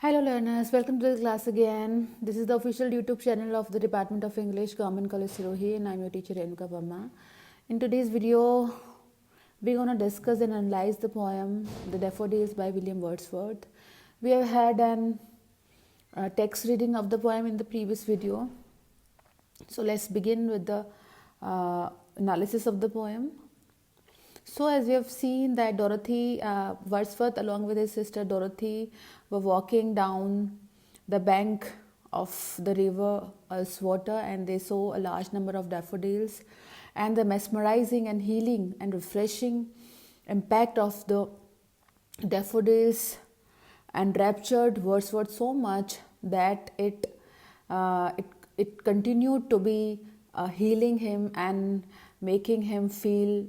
Hello learners, welcome to the class again. This is the official YouTube channel of the Department of English, Government College Sirohi, and I'm your teacher Renuka Verma. In today's video, we're going to discuss and analyze the poem The Daffodils by William Wordsworth. We have had an text reading of the poem in the previous video. So let's begin with the analysis of the poem. So as we have seen that Wordsworth along with his sister Dorothy were walking down the bank of the river Ullswater, and they saw a large number of daffodils, and the mesmerizing and healing and refreshing impact of the daffodils enraptured Wordsworth so much that it continued to be healing him and making him feel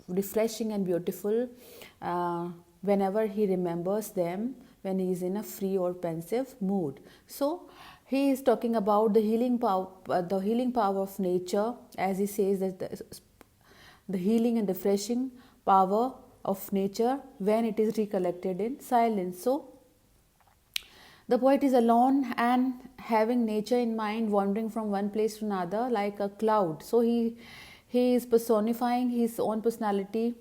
refreshing and beautiful whenever he remembers them when he is in a free or pensive mood. So he is talking about the healing power of nature, as he says that the healing and refreshing power of nature when it is recollected in silence. So the poet is alone and having nature in mind, wandering from one place to another like a cloud. So he is personifying his own personality,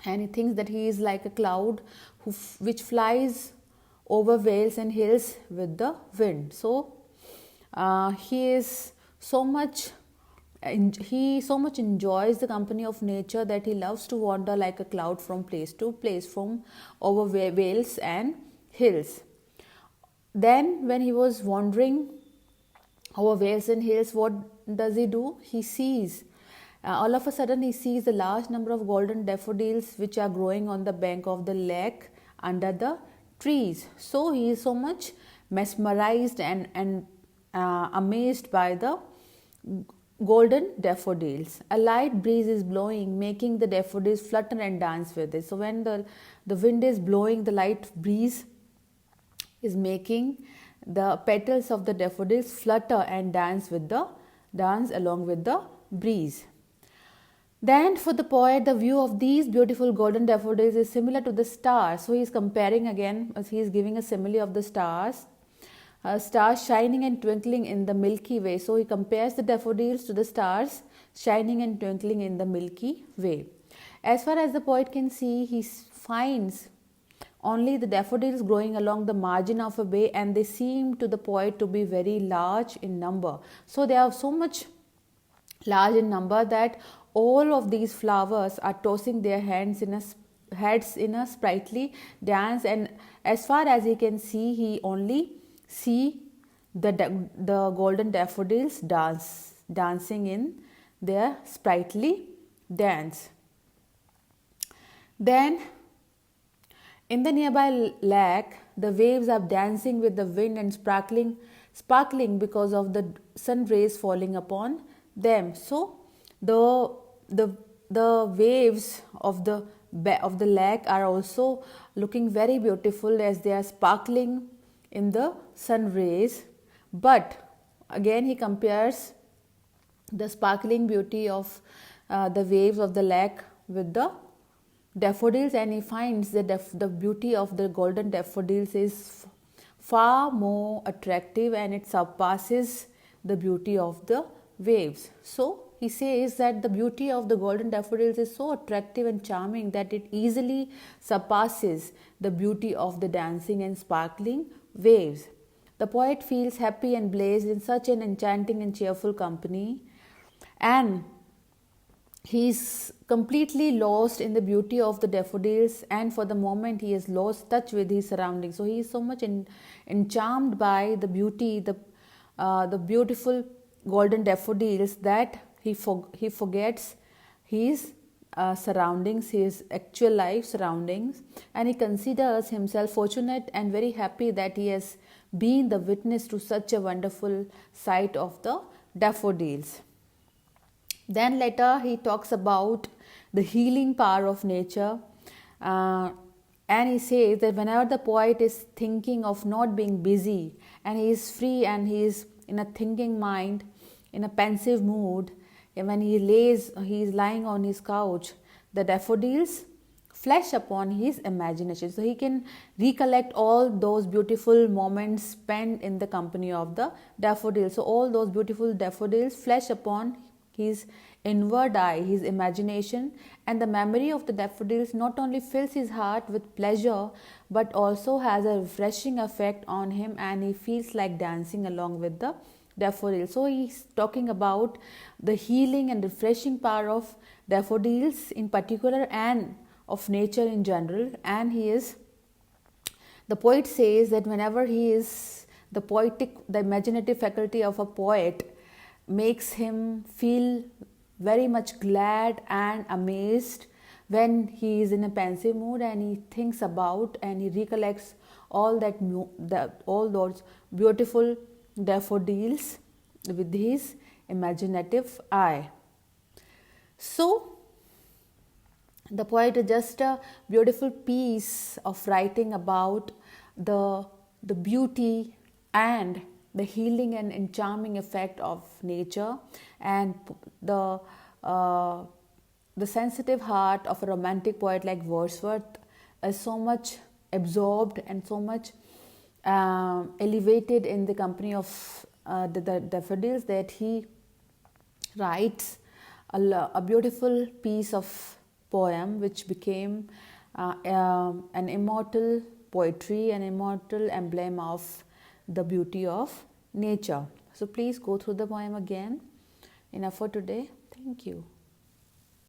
and he thinks that he is like a cloud which flies over vales and hills with the wind. So he so much enjoys the company of nature that he loves to wander like a cloud from place to place, from over vales and hills. Then when he was wandering over vales and hills, what does he do? He sees all of a sudden he sees a large number of golden daffodils which are growing on the bank of the lake under the trees. So he is so much mesmerized and amazed by the golden daffodils. A light breeze is blowing, making the daffodils flutter and dance with it. So when the wind is blowing, the light breeze is making the petals of the daffodils flutter and dance along with the breeze. Then for the poet, the view of these beautiful golden daffodils is similar to the stars. So he is comparing again, as he is giving a simile of the stars, stars shining and twinkling in the Milky Way. So he compares the daffodils to the stars shining and twinkling in the Milky Way. As far as the poet can see, he finds only the daffodils growing along the margin of a bay, and they seem to the poet to be very large in number. So they are so much large in number that all of these flowers are tossing their heads in a sprightly dance, and as far as he can see, he only see the golden daffodils dancing in their sprightly dance. Then in the nearby lake, the waves are dancing with the wind and sparkling because of the sun rays falling upon them. So the waves of the lake are also looking very beautiful as they are sparkling in the sun rays. But again he compares the sparkling beauty of the waves of the lake with the daffodils, and he finds that the beauty of the golden daffodils is far more attractive and it surpasses the beauty of the waves. So he says that the beauty of the golden daffodils is so attractive and charming that it easily surpasses the beauty of the dancing and sparkling waves. The poet feels happy and blessed in such an enchanting and cheerful company, and he is completely lost in the beauty of the daffodils, and for the moment he has lost touch with his surroundings. So he is so much enchanted by the beauty, the beautiful golden daffodils, that he forgets his surroundings, his actual life surroundings, and he considers himself fortunate and very happy that he has been the witness to such a wonderful sight of the daffodils. Then later he talks about the healing power of nature, and he says that whenever the poet is thinking of not being busy and he is free and he is in a thinking mind, in a pensive mood, and when he is lying on his couch, the daffodils flesh upon his imagination. So he can recollect all those beautiful moments spent in the company of the daffodils. So all those beautiful daffodils flesh upon his inward eye, his imagination, and the memory of the daffodils not only fills his heart with pleasure but also has a refreshing effect on him, and he feels like dancing along with the daffodils. So he's talking about the healing and refreshing power of daffodils in particular and of nature in general. And the poet says that whenever he is the imaginative faculty of a poet makes him feel very much glad and amazed when he is in a pensive mood, and he thinks about and he recollects all all those beautiful daffodils with his imaginative eye. So the poet is just a beautiful piece of writing about the beauty and the healing and charming effect of nature, and the sensitive heart of a romantic poet like Wordsworth is so much absorbed and so much elevated in the company of the daffodils that he writes a beautiful piece of poem which became an immortal poetry, an immortal emblem of the beauty of nature. So please go through the poem again. Enough for today. Thank you.